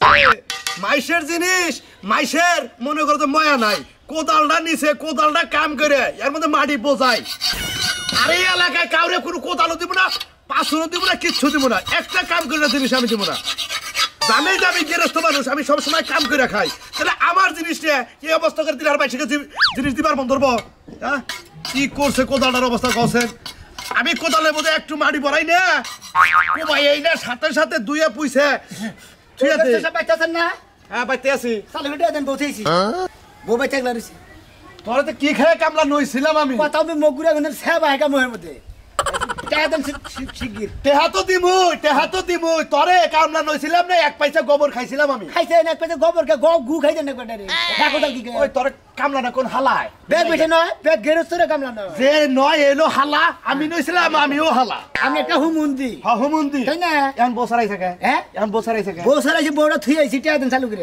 মাইশের জিনিস মাইশের মনে করো তো ময়া নাই কোদালটা নিছে কোদালটা কাম করে এর মধ্যে মাটি বোঝায় আর এই এলাকায় কাউরে কোনো কোদালও দিব না পাঁচশো দিব না কিচ্ছু দিব না একটা কাম করে জিনিস আমি দিব না জানেই যে আমি গেরস্ত মানুষ আমি সবসময় কাম করে খাই তাহলে আমার জিনিসটা এই অবস্থা করে দিলে আর বাইশে জিনিস দিবার বন্ধ করবো হ্যাঁ কি করছে কোদালটার অবস্থা করছেন আমি কোদালের মধ্যে একটু মাটি ভরাই না ভাই এই না সাথে সাথে দুইয়ে পুইছে ঠিক আছে বাইতেছেন না হ্যাঁ বাইতে আছি চালু ভিডিও দেন বউতেছি বউ বাইতে লাগছে তোরা তো কি খেয়ে কামলা নইছিলাম আমি কথা আমি মগুরা গন্ধের সেবা হেকা মোহের মধ্যে টেহা তো দিমু তরে কামলা নইছিলাম না এক পয়সা গোবর খাইছিলাম আমি খাইছেন এক পয়সা গোবর কে গু খাইছেন এক বেটারে দেখো তো কি ওই তোরে কামলা না কোন হালায় বেগ বেঠে নয় বেগ গেরস্তরে কামলা নয় যে নয় এলো হালা আমি নইছিলাম আমিও হালা আমি একটা হুমুন্দি হ্যাঁ হুমুন্দি তাই না এখন বসারাই থাকে হ্যাঁ এখন বসারাই থাকে বসারাইছে বড় থুই আইছি টিয়া দেন চালু করে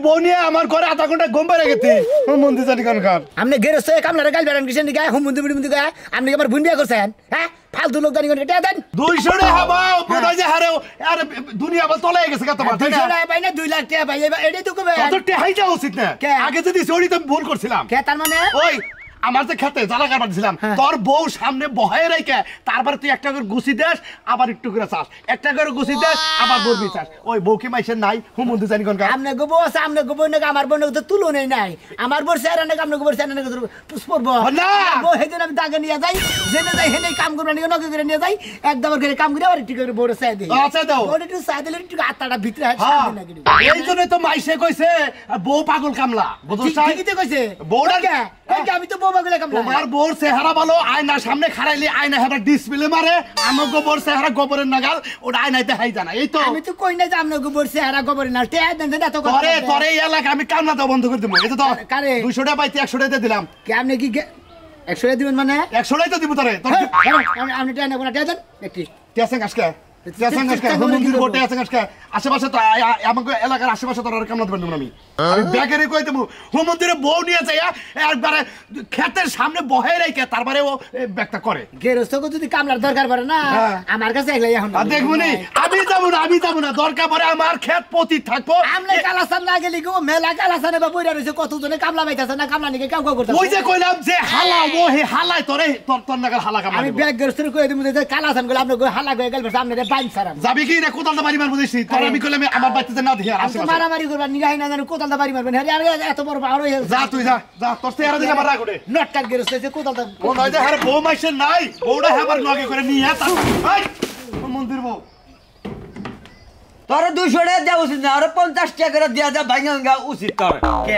বউনি আমার ঘরে আধা ঘন্টা ঘুম পাড়ে গেছি হুমুন্দি জানি কোন কার আপনি গেরস্তরে কামলা গাল বেড়ান কিসেন দিকে হুমুন্দি বিড়ি গায় আপনি আবার ভুন্ডিয়া করছেন হ্যাঁ ফালতু লোক জানি কোন টিয়া দেন 200 টাকা বাও মনে যে হারে আর দুনিয়া বল তলে গেছে কত মাথা 200 টাকা পাই না 2 লাখ টাকা পাই এটাই তো কবে কত টাকাই যাওয়া উচিত না আগে যদি চড়ি তো ভুল করছিলাম কে তার মানে ওই আমার যে খেতে জ্বালা কাটবার দিছিলাম তোর বউ সামনে বহায় রেখে তারপরে তুই একটা করে গুছি দেস আবার একটু করে চাস একটা করে গুছি দেস আবার বলবি চাস ওই বউ কি মাইছেন নাই হুমুন্দি জানি কোন আমনে গোবো আছে আমনে গোবো না আমার বোন তো তুলনাই নাই আমার বোন স্যার না আমনে গোবর স্যার না পুষ্পব না বউ হেদিন আমি দাগে নিয়ে যাই জেনে যাই হেনে কাম করব না নকে করে নিয়ে যাই একদম করে কাম করে আর একটু করে বড় চাই দেই আচ্ছা দাও বড় একটু চাই দিলে একটু আত্মাটা ভিতরে আছে না কি এই জন্য তো মাইসে কইছে বউ পাগল কামলা বুঝছস ঠিকই তো কইছে বউটা কে আমি তো বউ পাগল কামলা তোমার বউর চেহারা ভালো আয়না সামনে খাড়াইলি আয়না হেটা ডিসপ্লে মারে আমার গোবর চেহারা গোবরের নাগাল ওটা আয়নাতে হাই জানা এই তো আমি তো কই না যে আমনে গোবর চেহারা গোবরের না তে দেন এত কথা তোরে এই এলাকা আমি কামলা দাও বন্ধ করে দেব এই তো কারে 200 টাকা পাইতে 100 টাকা দিলাম কে আপনি কি 100 টাকা দিবেন মানে 100 টাকা তো দিব তোরে আপনি টাকা নেব না টাকা দেন একটি টেসেন আজকে হুমুন্দির ভোটে আছে আশেপাশে তো আমাকে এলাকার আশেপাশে তোর কামলা দেবেন আমি ব্যাগেরে কই দেবো হুমুন্দিরে বউ নিয়ে যাই একবারে ক্ষেতের সামনে বহে রেখে তারপরে ও ব্যাগটা করে গেরস্তকে যদি কামলার দরকার পড়ে না আমার কাছে একলাই এখন দেখবনি আমি যাবো না দরকার পড়ে আমার ক্ষেত পতি থাকবো আমলে কালাসান না গেলি গো মেলা কালাসানে বা বইরা রইছে কতজনে কামলা পাইতাছে না কামলা নিকে কাম করতে ওই যে কইলাম যে হালা ও হে হালাই তোরে তোর নাগাল হালা কামলা আমি ব্যাগ গেরস্তরে কই দিমু যে কালাসান গুলো আপনি হালা কই গেল সামনে বাইন সারাম যাবি কি না কোদালটা বাড়ি মারবো দিছি তোর আমি কইলাম আমার বাড়িতে না দেখি আমি মারামারি করবা নিগাই না জানো কোদালটা বাড়ি মারবেন আরে এত বড় পাওয়ার হই যা তুই যা তোর চেহারা দিলে আমার রাগ ওঠে নটকার গেরস্তে কোদালটা ও নয় যে আরে বউ মাইছে নাই বউটা হেবার নগে করে নিয়ে তা মন্দির বউ তোর 200 টাকা দেওয়া উচিত না আর 50 টাকা করে দেওয়া যা ভাঙা উচিত তোর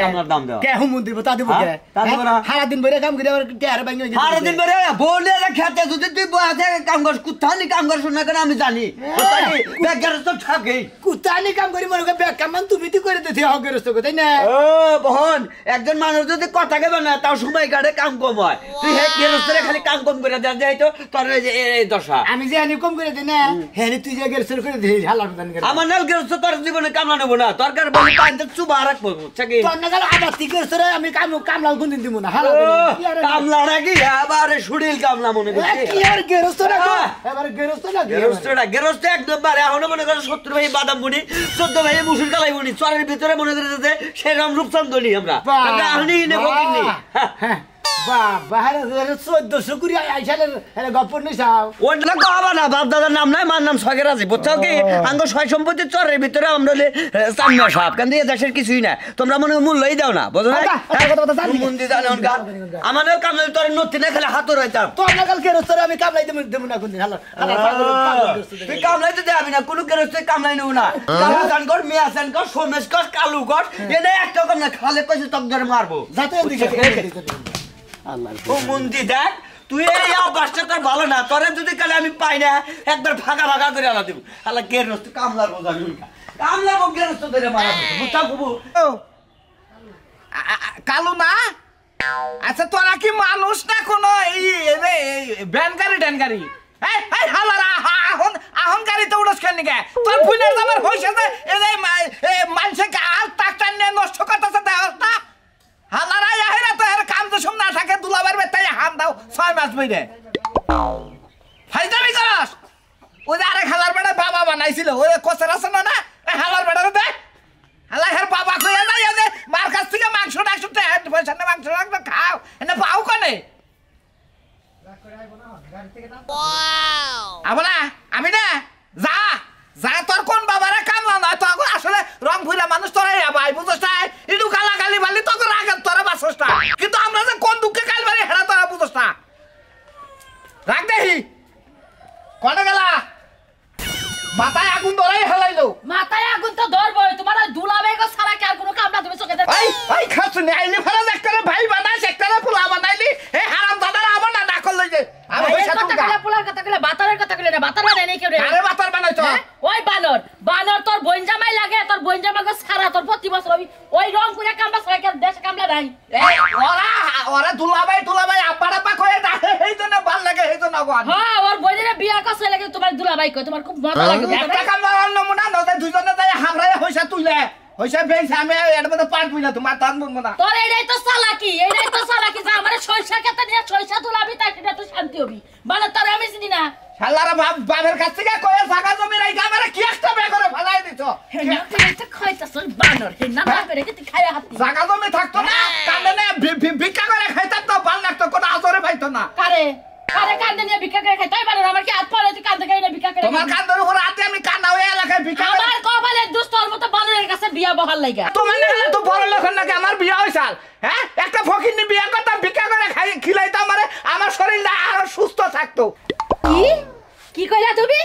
আমার দাম দেওয়া কে হুম দিব তা দিব কে সারা দিন ভরে কাম করে আর টেয়ার ভাঙা যায় সারা দিন ভরে বলে খেতে যদি তুই বয়া থেকে কাম করছ কুত্তানি কাম করছ না কেন আমি জানি বেকার তো থাকে কুত্তানি কাম করি মনে ব্যাগ কাম তুমি তো করে দিতে হগেরস্ত কো তাই না ও বহন একজন মানুষ যদি কথা কেবে না তাও সময় কাটে কাম কম হয় তুই হে গেরস্তরে খালি কাম কম করে দেয়া যায় তো তোর এই দশা আমি যে আনি কম করে দেই না হে তুই যে গেরস্তর করে দে হালা প্রদান করে আমার গেরস্ত তোর জীবনে কামলা নেব না তরকার বলি পাইতে চুবা রাখবো চাকি তোর নাগাল আবার তুই গেরস্তরে আমি কামলা গুন দিব না হালা কামলা নাকি আবার শুডিল কামলা মনে করছিস কি আর গেরস্ত না এবারে গেরস্ত না গেরস্ত একদম বারে এখন মনে করে 70 ভাই বাদাম বুনি 14 ভাই মুসুর কালাই বুনি চরের ভিতরে মনে করে যে সেরকম রূপচন্দ্রনি আমরা আপনি নেব কিনি হ্যাঁ বাহারে 1400 কুড়ি আইসালের এর গপর নি সাও ওটা তো আবার না বাপ দাদার নাম নাই মার নাম ছয়কের আছে বুঝছো কি আঙ্গ ছয় সম্পত্তি চরের ভিতরে আমরা হলে চাম্মা সাহেব কেন এই দেশের কিছুই না তোমরা মনে মূল্যই দাও না বুঝো না মন্দির জানো আমাদের কামলে তোর নতি না খালি হাত রইতাম তোর নাগাল গেরস্তরে আমি কামলাই দেব না কোন দিন হালা তুই কামলাই তো দেবি না কোনো গেরস্তে কামলাই নেব না কামলা গান কর মিয়া সান কর সোমেশ কর কালু কর এটা একটা কম না খালে কইছে তক ধরে মারবো যাতে দিকে আল্লাহ ও মন্দি দেখ তুই এই অভ্যাসটা তোর ভালো না তোরে যদি কালে আমি পাই না একবার ফাঁকা ফাঁকা করে আলা দিব আল্লাহ কে রস্ত কামলার বোঝা কামলা বকে রস্ত ধরে মারা বুঝতা কুবু কালু না আচ্ছা তোরা কি মানুষ না কোনো এই ব্যানগাড়ি ড্যানগাড়ি এই হালারা আহন গাড়িতে উড়স কেন গে তোর ফুলের দামের হইছে যে এই মানুষে আর টাকটান নিয়ে নষ্ট করতেছে দেহটা হালারা আহেরা তো এর কাম তো সম না থাকে দুলাবার বেতাই হাম দাও 6 মাস বইরে ফাইদামি করস ওই আরেক হালার বেটা বাবা বানাইছিল ওই কোসের আছে না হালার বেটারে দেখ বইনটা মাগো সারা তোর প্রতি বছর ওই রং করে কামলা সবাই দেশে কামলা নাই ওরা দুলাভাই আব্বা কয়ে ডাকে এই জন্য ভাল লাগে এই জন্য গো হ্যাঁ ওর বইনের বিয়া কাছে লাগে তোমার দুলাভাই কয় তোমার খুব মজা লাগে একটা কামলা নমুনা নতে দুজনে যাই হামরায় হইসা তুলে হইসা বেইছে আমি এর মধ্যে পারবি না তোমার তান বলবো না তোর এইটাই তো চালাকি যে আমার সইসা খেতে নিয়ে সইসা তুলাবি তাই সেটা তো শান্তি হবি মানে তোর আমি চিনি না শালারা বাপের কাছ থেকে কয়ে জায়গা জমি রাইখা আমারে কি একটা বে করে ফেলাই দিছো জায়গা জমি থাকতো না কান্দে না ভিক্ষা করে খাইতাম তো ভাল লাগতো কোনো আজরে পাইতো না কারে কান্দে নিয়ে ভিক্ষা করে খাই তাই পারো আমার কি হাত পড়ে তুই কান্দে খাই না ভিক্ষা করে তোমার কান্দের উপর হাতে আমি কান্না হয়ে এলাকায় ভিক্ষা করে আমার কপালে দুস্তর মতো বানরের কাছে বিয়া বহাল লাগা তোমার না তো বড় লোকের নাকি আমার বিয়া হইছাল হ্যাঁ একটা ফকিরনি বিয়া করতাম ভিক্ষা করে খাই খিলাইতাম আমার শরীরটা আরো সুস্থ থাকতো কি কইলা তুমি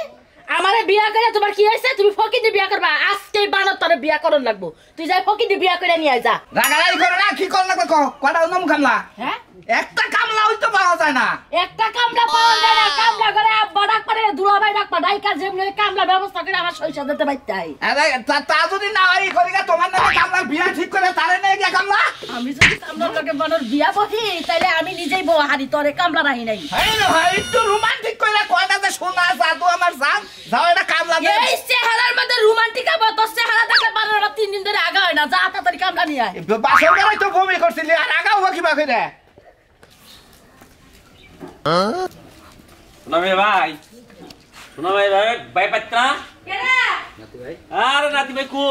আমারে বিয়া করে তোমার কি হইছে তুমি ফকিনি বিয়া করবা আজকেই বানর তোরে বিয়া করন লাগবো তুই যাই ফকিনি বিয়া করে নিয়ে আয় যা রাগারাগি করে না কি করন লাগবে কটা নাম কামলা হ্যাঁ একটা কামলা হইতো পাওয়া যায় না একটা কামলা পাওয়া যায় না কামলা করে আব্বা ডাক পারে দুলাভাই ডাক পা ডাইকা যেমনি কামলা ব্যবস্থা করে আমার সইসা দিতে বাইতাই আরে তা যদি না হয় করিগা তোমার নামে কামলা বিয়া ঠিক করে তারে নেই গিয়া কামলা আমি যদি কামলার লগে বানর বিয়া বহি তাইলে আমি নিজেই বউ হারি তোরে কামলা রাহি নাই ভাই একটু রোমান্টিক কইরা কয়টা যে সোনা জাদু আমার জান যাও এটা কামলা দে এই চেহারার মধ্যে রোমান্টিক আবার তোর চেহারা দেখে বানর 3 দিন ধরে আগা হয় না যা তাড়াতাড়ি কামলা নিয়ে আয় বাসর করে তো বমি করছিলি আর আগাও কিবা কইরা শোনা ভাই ভাই পাত্রা আরে নাতি ভাই কো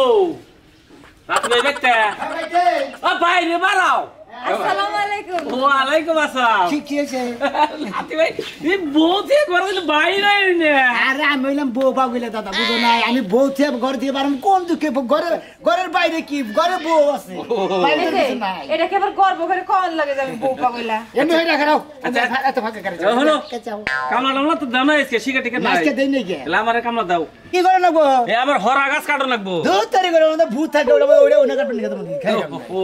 নাতি ভাই বেটা ও ভাই রে বাড়াও আসসালামু আলাইকুম ওয়ালাইকুম আসসালাম কি হয়েছে নাতি ভাই এই বউতে ঘরে দিলে বাইরে না আরে আমি বললাম বউ পাগলে দাদা বুঝো নাই আমি বউ থেকে ঘর দিয়ে পারলাম কোন দুঃখে ঘরের বাইরে কি ঘরে বউ আছে বাইরে কিছু নাই এটা কি আবার গর্ব করে কোন লাগে যে আমি বউ পাগলা এমনি হয়ে রাখা রাও এত ফাঁকা করে হলো কামলা টামলা তো দাও না আজকে শিখা টিকা নাই আজকে দেই নাকি এলা আমারে কামলা দাও কি করে লাগবো এ আমার হরা গাছ কাটো লাগবো দুধ তৈরি করে আমাদের ভূত থাকে ওটা ওনা কাটবেন না তোমাকে খাই ও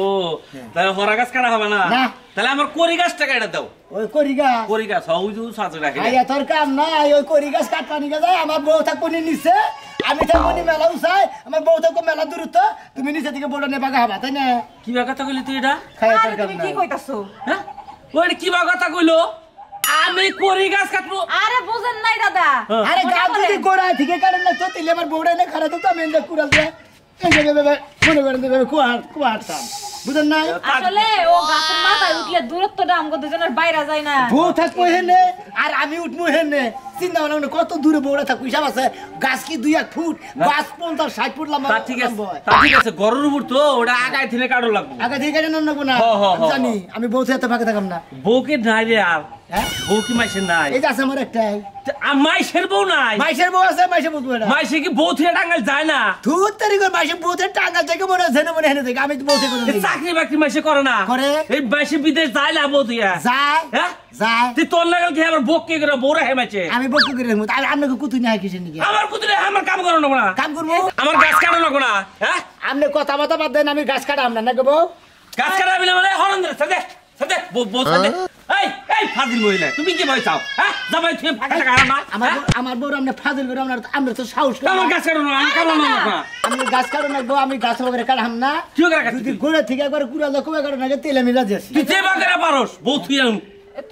তাহলে হরা গাছ কাটা হবে না না। তাহলে আমার করি গাছটা কেটে দাও ওই করিগা করি গাছ ওই যে সাজে রাখি আইয়া তোর কাম নাই ওই করি গাছ কাটবা নিকে যায় আমার বউ থাকবো নিচে আমি থাকবো নি মেলা উসাই আমার বউ থাকবো মেলা দূরত্ব তুমি নিচে থেকে বলে নেবা হবা তাই না কি বা কথা কইলি তুই এটা খাই আরে তোর কাম তুমি নাই কি কইতাছো হ্যাঁ ওই কি বা কথা কইলো আমি করি গাছ কাটবো আরে বুঝেন নাই দাদা আরে গাছ যদি গোড়া থেকে কাটেন না তো তিলে আমার বউড়া এনে খারাপ তো আমি এনে কুড়াল দিয়ে মনে করেন দেবে কুয়ারতাম বুঝেন না আসলে ও গাছের মাথায় উঠলে দূরত্বটা আমগো দুজনের বাইরে যায় না বউ থাকবো হেনে আর আমি উঠবো হেনে চিন্তা ভাবনা কত দূরে বউড়া থাকবো হিসাব আছে গাছ কি 2-1 ফুট গাছ 50-60 ফুট লম্বা তা ঠিক আছে গরুর উপর তো ওটা আগায় থেকে কাটো লাগবো আগে থেকে কেন নেবো না আমি জানি আমি বউ থেকে ফাঁকে থাকাম না বউকে নাই রে আর হ্যাঁ বউ কি মাইসের নাই এই যে আছে আমার একটাই মাইসের বউ নাই মাইসের বউ আছে মাইসে বুঝবো না মাইসে কি বউ থেকে টাঙ্গাল যায় না ধুর তারি করে মাইসে বউ থেকে টাঙ্গাল থেকে মনে আছে না মনে হেনে থেকে আমি তো বউ থেকে এই চাকরি বাকরি মাইসে করে না করে। এই মাইসে বিদেশ যায় না বউ থেকে যায় হ্যাঁ যায় তুই তোর লাগাল কি আমার বউকে করে বউরা হেমাইছে আমি বকু করে রাখবো আর আপনাকে কুতু না কিসের নিকে আমার কুতুরে আমার কাম করো না কাম করবো আমার গাছ কাটো না হ্যাঁ আপনি কথা বাতা বাদ দেন আমি গাছ কাটা আমরা না গো বউ গাছ কাটাবি না মানে হরন দে সাদে সাদে বউ সাদে এই ফাজিল মহিলা তুমি কি ভয় চাও হ্যাঁ যাবাই তুমি ফাঁকা টাকা না আমার বউ আমরা ফাজিল করে আমরা তো সাহস করি আমার গাছ কাটো না আমি কামলা না আমি গাছ কাটো না গো আমি গাছ বগরে কাটাম না কি করে কাটছিস যদি গোড়া থেকে একবার কুড়া দাও কবে কাটো না তেলে মিলা যাস তুই যে বাগেরা পারস বউ তুই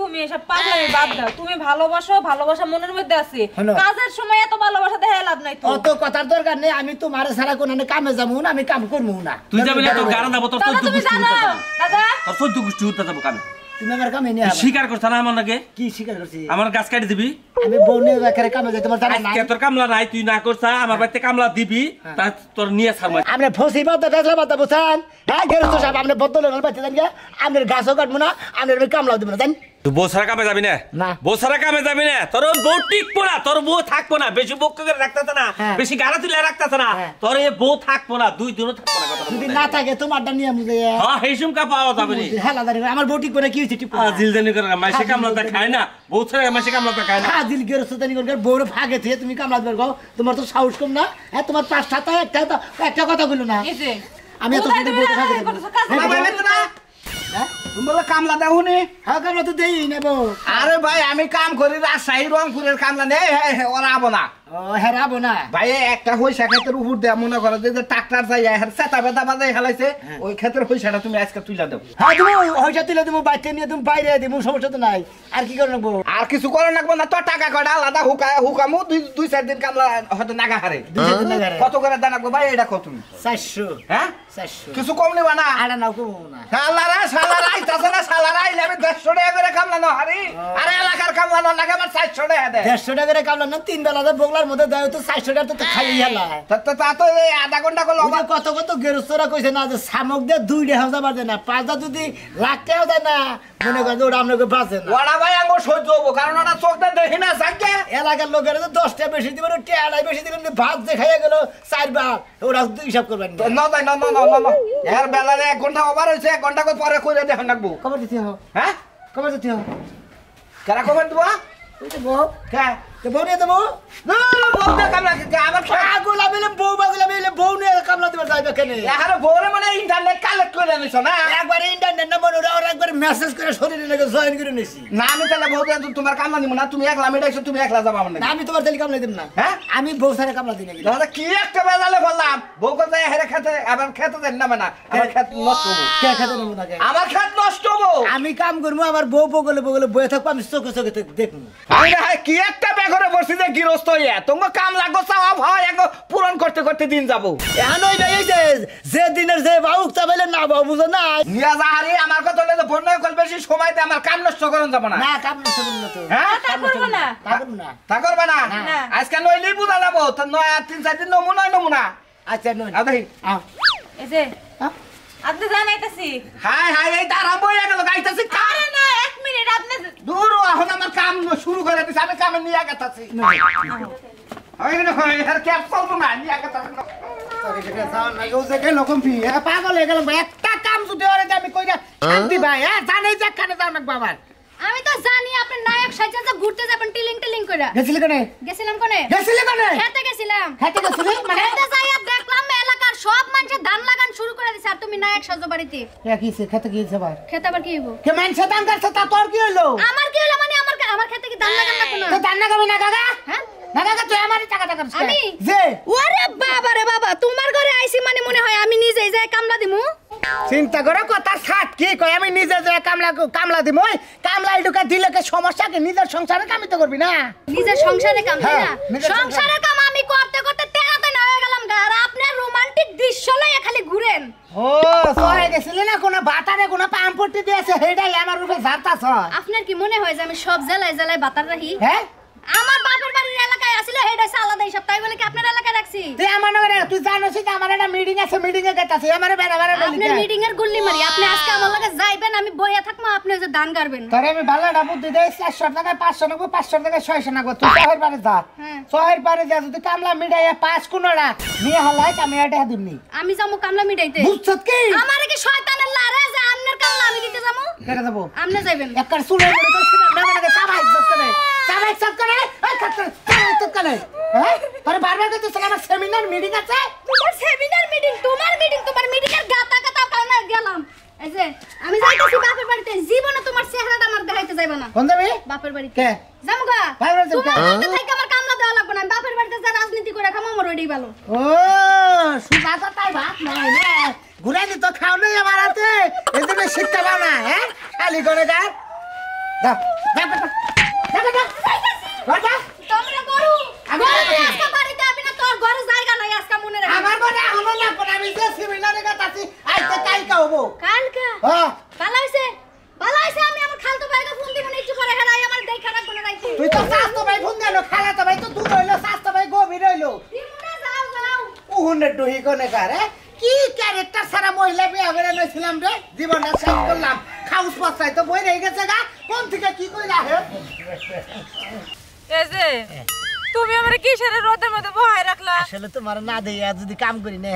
তুমি এসব পাগলামি বাদ দাও তুমি ভালোবাসা মনের মধ্যে আছে হলো। কাজের সময় এত ভালোবাসা দেখা লাভ নাই তো অত কথার দরকার নেই আমি তোমার সারা কোন কামে যাবো না আমি কাম করবো না তুই যাবি না তোর গাড়া যাবো তোর দাদা 14 তুমি গুষ্টি জানো উঠতে যাবো দাদা তোর 14 গুষ্টি উঠতে যাবো কামে তুমি আমার কামে নিয়ে আবা। স্বীকার করছ না আমার নাকি কি স্বীকার করছি আমার গাছ কাটি দিবি আমি বউ নিয়ে বেকারে কামে যাই তোমার জানা নাই আজকে তোর কামলা নাই তুই না করছা আমার বাড়িতে কামলা দিবি তা তোর নিয়ে ছাড়বো আপনি ফসি বাদ ফেসলা বাদ বুঝছেন হ্যাঁ গেরস্ত সাহেব আপনি বদল বাচ্চা জান আপনার গাছও কাটবো না আপনার কামলাও দিব না জান তুই বউ সারা কামে যাবি না না। বউ সারা কামে যাবি না তোর বউ টিকবো না তোর বউ থাকবো না বেশি বক্ত করে রাখতেছে না হ্যাঁ। বেশি গাড়া তুলে রাখতেছে না হ্যাঁ। তোর এ বউ থাকবো না 2 দিনও থাকবো না কথা যদি না থাকে তোমারটা নিয়ে মুজে হ্যাঁ হেসুম কা পাওয়া যাবে নি হেলা দাঁড়ি আমার বউ ঠিক করে কি হয়েছে ঠিক জিলজানি করে না মাসে কামলাটা খায় না বউ ছাড়া মাসে কামলাটা খায় না দিল গেরস্ত জানি করে বউরে ভাগে থেকে তুমি কামলা দিবার গো তোমার তো সাহস কম না হ্যাঁ তোমার 5-7 একটা কথা বলো না এই যে আমি এত কোথায় সুন্দর তুমি বউরে ভাগে রাগারাগি দেবো। করতেছো? কাজ হ্যাঁ, করো বলো। না। তুমি বলে কামলা দাও নি? হ্যাঁ কামলা তো দেই নেবো। আরে ভাই আমি কাম করি রাজশাহী রংপুরের কামলা নেই, ওরা আবো না ও হেরাবো না ভাই। একটা পয়সা ক্ষেতের উপর দেয়া মনে করো যে ট্রাক্টর যাই চেতা বেতা বাজাই হেলাইছে, ওই ক্ষেতের পয়সাটা তুমি আজকে তুলে দেবো। হ্যাঁ তুমি হয়তো তুলে দেবো, বাচ্চা নিয়ে তুমি বাইরে দিবো, সমস্যা তো নাই। আর কি করে নেবো? আর কিছু করে রাখবো না তো, টাকা কয়টা আলাদা হুকামু 2-4 দিন কামলা হয়তো নাগা হারে। কত করে দেন রাখবো ভাই? এটা কত তুমি? 400। হ্যাঁ 400 কিছু কম নিবা না? আড়া নাও কমবো না। শালারা আইতাছে না, শালারা আইলে আমি 150 টাকা করে কামলা না হারি। আরে এলাকার কামলা না লাগে আমার 400 টাকা দেয়। 150 টাকা করে কামলা না, 3 বেলা বগলার মধ্যে দেয় তো 400 টাকা তো খাই হেলা। তা তো এই আধা ঘন্টা করলো কত কত গেরস্তরা কইছে না যে শামুক দিয়ে 2,000 বাজে না, 5টা যদি লাখ টাকা দেয় না মনে করে ওরা আপনাকে বাজে না। ওরা ভাই আঙ্গ সহ্য হবো, কারণ ওরা চোখটা দেখি না যাকে এলাকার লোকের 10 টাকা বেশি দিবেন, টেয়ালাই বেশি দিবেন, ভাত যে খাইয়া গেল 4 বার, ওরা হিসাব করবেন না। না যাই না এর বেলারে 1 ঘন্টা ওভার হয়েছে, 1 ঘন্টা পরে করে দেখেন রাখবো। কবে দিতে হবে? হ্যাঁ কবে দিতে হবে? কারা কবে দেবো? ওই তো বউ, হ্যাঁ তো বউ নিয়ে দেবো না বলতে কামলা আমার পাগলা মিলে বউ বাগলা মিলে বউ নিয়ে কামলা দেবার যাইবে কেন? এখানে বউরে মানে ইন্টারনেট কালেক্ট করে নিছো না? একবার ইন্টারনেট না মনে ওরা একবার মেসেজ করে শরীরে লেগে জয়েন করে নিছি। না আমি তাহলে বউ তোমার কামলা নিব না, তুমি একলা মিটাইছো, তুমি একলা যাবা আমার না আমি তোমার তাহলে কামলা দিব না। হ্যাঁ আমি বউ সারা কামলা দিই নাকি? দাদা কি একটা বেজালে বললাম, বউ কোথায় হেরে খেতে, আবার খেতে দেন না না, আমার খেত নষ্ট হবো। কে খেতে নেবো না? আমার খেত নষ্ট হবো। আমি কাম করবো, আমার বউ বগলে বগলে বয়ে থাকবো, আমি চোখে চোখে দেখবো। আমি না কি একটা বেঘরে বসছি যে গৃহস্থ ইয়া, তোমার কাম লাগো চাওয়া হয় এক পূরণ করতে করতে দিন যাবো। এখন ওই ভাই যে দিনের যে বাউক চাইলে না বাবু বুঝো না নিয়া যাহারি আমার কথা হলে বন্যা কল বেশি সময় দিয়ে আমার কাম নষ্ট করুন যাবো না। না কাম নষ্ট করবো না তো। হ্যাঁ তা করবো না। তা করবো না। তা করবে না? না। আজকে নইলেই বুঝা যাবো, তো 3-4 দিন নমুনা। আচ্ছা নয় দেখি এই যে হ্যাঁ? আপনি জানাইতাছি। হাই এই তারা বইয়া গেল গাইতেছি। আরে না 1 মিনিট আপনি দূর এখন আমার কাম শুরু করে দিছে, আমি কামে নিয়ে গেতাছি। পাগল হয়ে গেল একটা কাম যদি আমি কই শান্তি ভাই। হ্যাঁ জানাই যে কানে যাও না বাবার। আমি তো জানি আপনি নায়ক সাজা যে ঘুরতে যাবেন টিলিং টিলিং করে। গেছিলি কেন? গেছিলাম কোনে? গেছিলি কেন? খেতে গেছিলাম। খেতে গেছিলি মানে? খেতে যাইয়া দেখলাম এলাকার সব মানুষ ধান লাগান শুরু করে দিছে, আর তুমি নায়ক সাজো বাড়িতে। কিছে খেতে গিয়েছে ভাই? খেতে আবার কি হইব? কে মানুষ ধান কাটছে তা তোর কি হলো? আমার কি হলো মানে আমার খেতে কি ধান লাগান লাগবে না? তো ধান লাগাবি না কাকা? হ্যাঁ না কাকা তুই আমারই টাকা টাকা আমি? যে ওরে বাবা রে বাবা, তোমার ঘরে আইছি মানে মনে হয় আমি নিজেই যাই কামলা দিমু। চিন্তা করে কথা সাত কি কই আমি নিজে যে কামলা দিম ওই কামলা এটুকা দিলে কে সমস্যা কি? নিজের সংসারে কামিত করবি না? নিজের সংসারে কাম তাই না? হ্যাঁ, নিজের সংসারের কাম আমি করতে করতে তেরাতে না হয়ে গেলাম গা, আর আপনি রোমান্টিক দৃশ্য লইয়া খালি ঘুরেন। ও সহে গেছিলি না কোন বাটারে কোন পাম্পটি দিয়েছে হেডাই আমার উপরে ঝাড়তাছ? আপনার কি মনে হয় যে আমি সব জেলায় জেলায় বাতার রাখি? হ্যাঁ আমার বাপের বাড়ির এলাকায় আছিল হেডা আলাদা হিসাব, তাই বলে কি আপনার এলাকায় রাখছি? তুই আমার নগরে তুই জানোস যে আমার একটা মিটিং আছে, মিটিং এ গেতাছি আমারে বেড়া বেড়া বলি আপনার মিটিং এর গুল্লি মারি, আপনি আজকে আমার লগে যাইবেন, আমি বইয়া থাকবো, আপনি যে দান গারবেন। তোরে আমি ভালো একটা বুদ্ধি দেই, 400 টাকা 500 নেবো, 500 টাকা 600 নেবো। তুই শহর পারে যা, হ্যাঁ। শহর পারে যা, যদি কামলা মিটাইয়া 5 কোনটা নিয়ে হালাই আমি এটা দিমনি। আমি যাবো কামলা মিটাইতে। বুঝছত কি? আমারে কি শয়তানের লারে যে আপনার কামলা আমি দিতে যাবো? কেটে দেবো আপনি যাইবেন। একবার শুনে বলে তো শুনে না মানে সাবাই সব করে এই খাতে তো করে হ্যাঁ আরে বারবার তো তোর আমার সেমিনার মিটিং আছে। তোমার সেমিনার মিটিং, তোমার মিটিং এর গাতা গাতা কারণে গেলাম। এই যে আমি যাইতাছি বাপের বাড়িতে, জীবনে তোমার চেহারাটা আমার দেখাইতে যাইবা না। কোন যাবি? বাপের বাড়িতে। কে? জামুগা। বাপের বাড়িতে তোমার কে? বাড়িতে থেকে আমার কামলা দেওয়া লাগবে না, আমি বাপের বাড়িতে যা রাজনীতি করে খামো আমার ওইটাই ভালো। ও সুজাতা তাই ভাত নয় না ঘুরে নি তো খাও নাই আমার হাতে এজন্য শিক্ষা পাও না। হ্যাঁ খালি করে যা যা তোমরা গরু আজকে বাড়িতে আবি না, তোর ঘরে জায়গা নাই আজকে মনে রাখ। আমার বড় হলো না কোন আমি যে সেমিনারে গেতাছি আইতে কালকা হবো। কালকা হ্যাঁ ভালো হইছে আমি আমার খালতো ভাইকে ফোন দিব না, একটু পরে হেরাই আমার দেখা রাখবো না রাইতে। তুই তো স্বাস্থ্য ভাই ফোন দেন, খালাতো ভাই তো দূর হইলো, স্বাস্থ্য ভাই গভীর হইলো। দিমুনা যাও উহুনে ডুহি কোনে কারে কি ক্যারেক্টার সারা মহিলা বিয়া করে লইছিলাম রে, জীবনটা শেষ করলাম। খাউস পাছাই তো বই রয়ে গেছে গা, কোন থেকে কি কইলা হে? এই যে তুমি আমারে কিসের রোদের মধ্যে বহাই রাখলা? আসলে তোমার না দেয়া যদি কাম করি না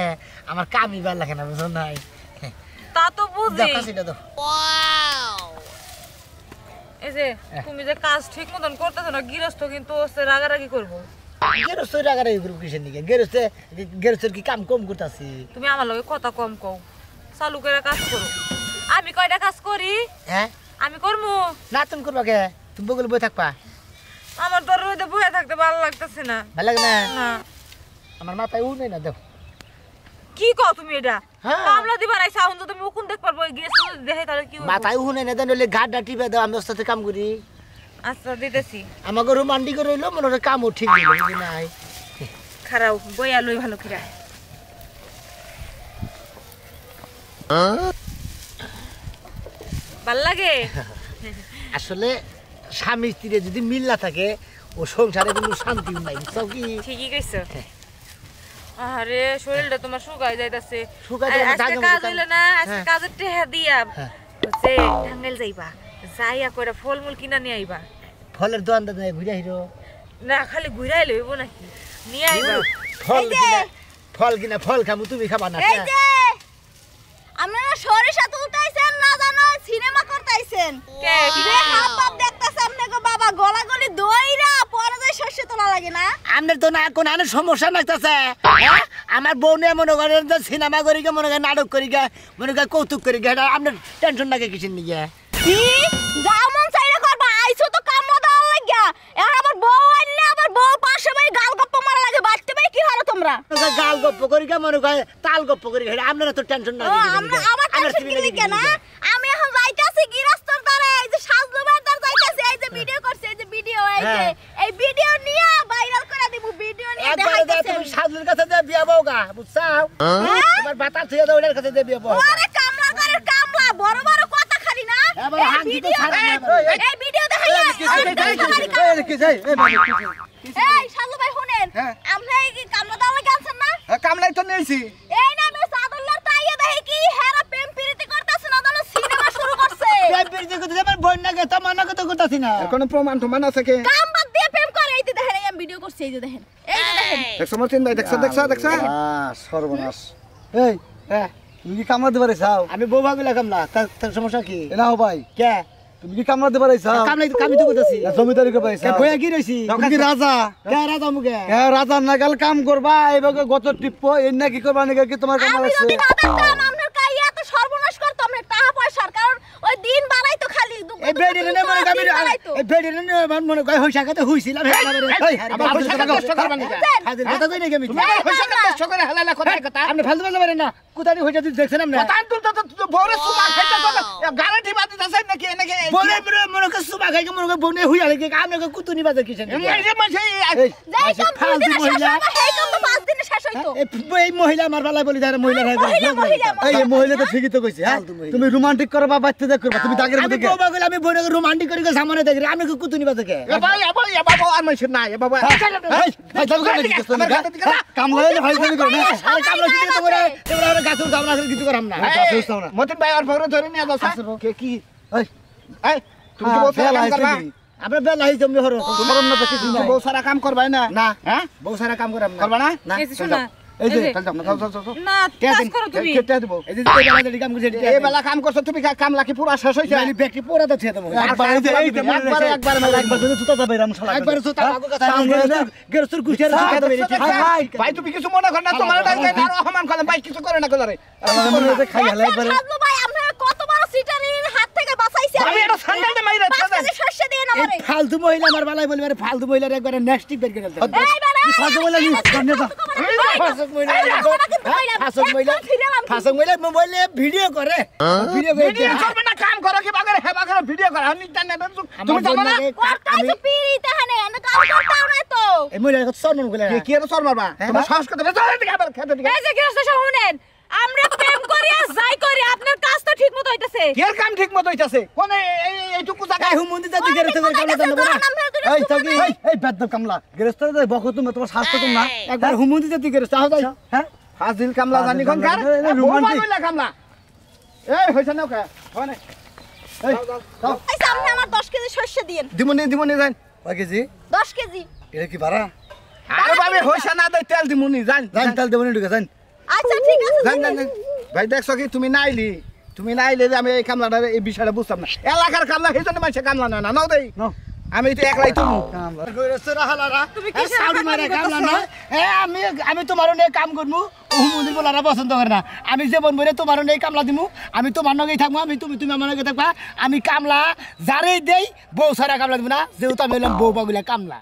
আমার কামই ভাল লাগে না, বুঝো নাই? তা তো বুঝি। কাশিটা দাও। এই যে তুমি যে কাজ ঠিক মতন করতেছ না, গৃহস্থ কিন্তু রাগারাগি করবো। গেরস্তের আগারে গ্রুপ কিসের নিকে? গেরস্তের কি কাম কম করতাছি? তুমি আমার লগে কথা কম কও, চালু করে কাজ করো। আমি কয়টা কাজ করি হ্যাঁ আমি করমু না তুমি করবা কে তুমি বগলে বই থাকবা আমার তো রোদে বসে থাকতে ভালো লাগতেছে না ভালো লাগে না না আমার মাথায় উঠ না দেও কি কও তুমি এটা হ্যাঁ। কামলা দিবার আইছা এখন তো তুমি মুকুন দেখ পারবো গিয়েছো দেখে তাহলে কি হইবো? মাথায় উঠ না দেন হলে ঘাটটা টিপে দাও আমি ওর সাথে কাম করি আচ্ছা দিতেছি আমাকে রোমান্টিক রইলো মনে হয় কামও ঠিক হইলো নাই খারাপ বই আলোই ভালো খিরা ভাল লাগে আসলে স্বামী স্ত্রীর যদি মিল না থাকে ও সংসারে কোনো শান্তি নাই বুঝছো কি ঠিকই কইছো আরে শরীরটা তোমার শুকাই যাইতাছে শুকাই যাইতাছে, আজকে দাগে কাজ মতো হইলো না আজকে হ্যাঁ। কাজের টেহা দিয়া হ্যাঁ। হচ্ছে টাঙ্গাইল যাইবা যাইয়া কইরা ফলমূল কিনা নিয়ে আইবা ফলের দোকান দাদা ঘুরে হিরো না খালি ঘুরাই লইব নাকি নিয়ে আইবা ফল কিনা ফল খামু তুমি খাবা না এই যে আপনারা সরিষা তুলতাইছেন না জানো সিনেমা করতাইছেন কে যে হাত পাপ দেখতাছেন আপনাকে বাবা গলাগলি দইরা পরে যায় শস্য তোলা লাগে না আমাদের তো না কোন আনে সমস্যা নাইতাছে আমার বউ নিয়ে মনে করেন যে সিনেমা করি গে মনে করেন নাটক করি গে মনে করেন কৌতুক করি গে এটা আপনার টেনশন লাগে কিসের নিয়ে কি যেমন চাইলে করবা আইছো তো কাম দেওয়ার লাগিয়া এখন আবার বউ আনলে আবার বউ পাশে বাড়ি গাল গপ্প মারা লাগে বাড়তে বাড়ি কি হারো তোমরা গাল গপ্প করি গে মনে করেন তাল গপ্প করি গে আপনারা তো টেনশন ও আমরা আমার টেনশন কি লাগে না আমি এখন যাইতাছি গিরস্তর দ্বারে এই যে সাজলুবার দ্বার যাইতাছি এই যে ভিডিও করছে এই যে ভিডিও এই যে এই ভিডিও নিয়ে ভাইরাল করে দিব ভিডিও নিয়ে একবারে দেখাইতাছি তুমি সাজুর কাছে দিয়ে বিয়া বউ গা বুঝছাও তোমার বাতা থুয়ে দাও ওর কাছে দিয়ে বিয়া বউ ওরে কামলা করে কামলা বড় বড় কথা খালি না এবার এই হাঙ্গি তো ভিডিও ছাড়া না এই ভিডিও দেখাইয়া এই শালু ভাই শুনেন আমরা কি কামলা দাও লাগে আছেন না কামলাই তো নিয়েছি এই না আমি সাদুল্লার তাইয়া দেখি কি হেরা প্রেম প্রীতি করতেছ না জানো সিনেমা শুরু করছে প্রেম প্রীতি করতে আমার বোন না গে তোমার কথা করতাছি না কোনো প্রমাণ টমান আছে কি কাম বাদ দিয়ে প্রেম করে এই যে দেখেন এই আমি ভিডিও করছি এই যে দেখেন এই যে দেখেন দেখছো মতিন ভাই দেখছো সর্বনাশ এই তুমি কি কামড়াতে পারে চাও আমি বউ ভাগিলা কামলা তার সমস্যা কি নাও ভাই কে তুমি কি কামড়াতে পারে চাও কামলাই তো কামি তো করতাছি জমিদারি কে পাই কে বইয়া কি রইছি তুমি কি রাজা কে রাজা মুকে হ্যাঁ রাজা নাগাল কাম করবা এইভাবে গত টিপ্প এর না কি করবা নাকি কি তোমার কাম আমি আছে যদি না দেখতাম আপনার কাইয়া তো সর্বনাশ করতাম না টাকা পয়সার কারণ ওই দিন বাড়াই তো খালি এই বেডির নে মনে কামি এই বেডির নে মনে কই হইসা কাতে হইছিলাম হে এই আমার হইসা কাতে কষ্ট করবা না হাজির কথা কই নাকি আমি হইছে না কষ্ট করে হালালা কথা কথা আপনি ফালতু বলতে পারেন না কোথায় হইসা তুই দেখছেন না কথা তো বড় সুমা খাইতে তো গ্যারান্টি বাদি দাস নাকি নাকি বলে মনে কই সুবা খাই মনে কই বনে হইয়া লাগে আপনি কই কুতুনি বাজার কিছেন এই মাসে যাই কাম ফালতু দুই দিনে শেষ মহিলা হবে এই কাম তো 5 দিনে শেষ হইতো এই মহিলা আমার বালাই বলি যায় মহিলা এই মহিলা তো ঠিকই তো কইছে হ্যাঁ তুমি রোমান্টিক করবা বাচ্চাদের করবা তুমি দাগের আমি মধ্যে কে বউবা গেলে আমি বনে রোমান্টিক করি সামনে দেখি আমি কই কুতুনি বাজার কে এ বাবা আর মাসে না এ বাবা ভাই যাও কেন কিছু না কামলা ভাই তুমি করো না আরে কামলা কি তো করে এবারে গাছুর দামনা কিছু করাম না মতিন ভাই আর ভরে ধরে নিয়ে যাও কে কি এই এই তুমি কি বলছো কাম করবা আমরা বেলা হই জমি হরো তোমার না তো কিছু তুমি বউ সারা কাম করবাই না না হ্যাঁ বউ সারা কাম করাম না করবা না কিছু শোনা এই যে চল যাও না কাজ করো তুমি কেটে দেব এই যে বেলা যদি কাম করছে এই বেলা কাম করছো তুমি কাম লাকি পুরো শেষ হইছে মানে ব্যক্তি পোড়া তো ছেড়ে দেবো একবার এই যে এইটা মনে একবার রাখছে একবার একবার যদি তুতা যাবে রাম শালা একবার তো তার আগু কথা গেরস্তুর গুছিয়ে রাখা দেবে ভাই তুমি কিছু মনে কর না তোমার আর অপমান করলে ভাই কিছু করে না করে খাই হলে একবার সাজলু ভাই আপনারা কত বড় সিটারির হাত থেকে বাঁচাইছে আমি এটা সান্ডাল দে মাইরা পাঁচ কেজি শস্য দিয়ে না এই আমারে ফালতু মহিলা আমার বালাই বলবে ফালতু মহিলার একবার নেক্সট টিক বের করে দেব এই বাবা ফালতু মহিলা কি সামনে তো ফাসক মহিলা ফাসক মহিলা মোবাইলে ভিডিও করে ভিডিও করে ভিডিও করবে না কাম করো কি বাগরে হে বাগরে ভিডিও করো আমি জানি না তুমি জানো না করতাইছো পিরিতে হানে এন্ড কাম করতাও না তো এই মহিলা কত সরমন গুলা কি কি সর মারবা তোমার সাহস কত চলে দিকে আবার খেতে দিকে এই যে গৃহস্থ শুনেন আমরা প্রেম করি আর যাই করি আপনার কাজ তো ঠিক মতো হইতাছে কি কাম ঠিক মতো হইতাছে কোন এইটুকু জায়গা এই হুমন্দি তাতে গেরস্ত করে কামলা জানো না এই তাকি এই বেদ কামলা গৃহস্থ বকো তুমি তোমার স্বাস্থ্য তুমি না একবার হুমন্দি তাতে গেরস্ত আহ যাই হ্যাঁ ফাজিল কামলা জানি কোন কার রোমান্টিক কামলা এই হইছে না ওকে হয় এই এই সামনে আমার 10 কেজি শস্য দিন দিমুনি জান কয় কেজি 10 কেজি এটা কি ভাড়া আরে বাবে হইছে না দই তেল দিমুনি জান জান তাল দেবনি ঢুকে জান আচ্ছা ঠিক আছে জান ভাই দেখছো কি তুমি নাইলে যে আমি এই কামলাটা এই বিষয়টা বুঝতাম না এলাকার কামলা সেই জন্য মানুষের কামলা না নাও দেই আমি তো একলাই তুমি তুমি কিসের পাগলামি করতেছো? আমি তোমার নিয়ে কাম করবো মন্দির বলারা পছন্দ করে না আমি যে বন বলে তোমার নিয়ে কামলা দিমু আমি তোমার নগেই থাকবো আমি তুমি আমার নগে থাকবা আমি কামলা যারেই দেই বউ সারা কামলা দিব না যেহেতু আমি হলাম বউ পাগুলা কামলা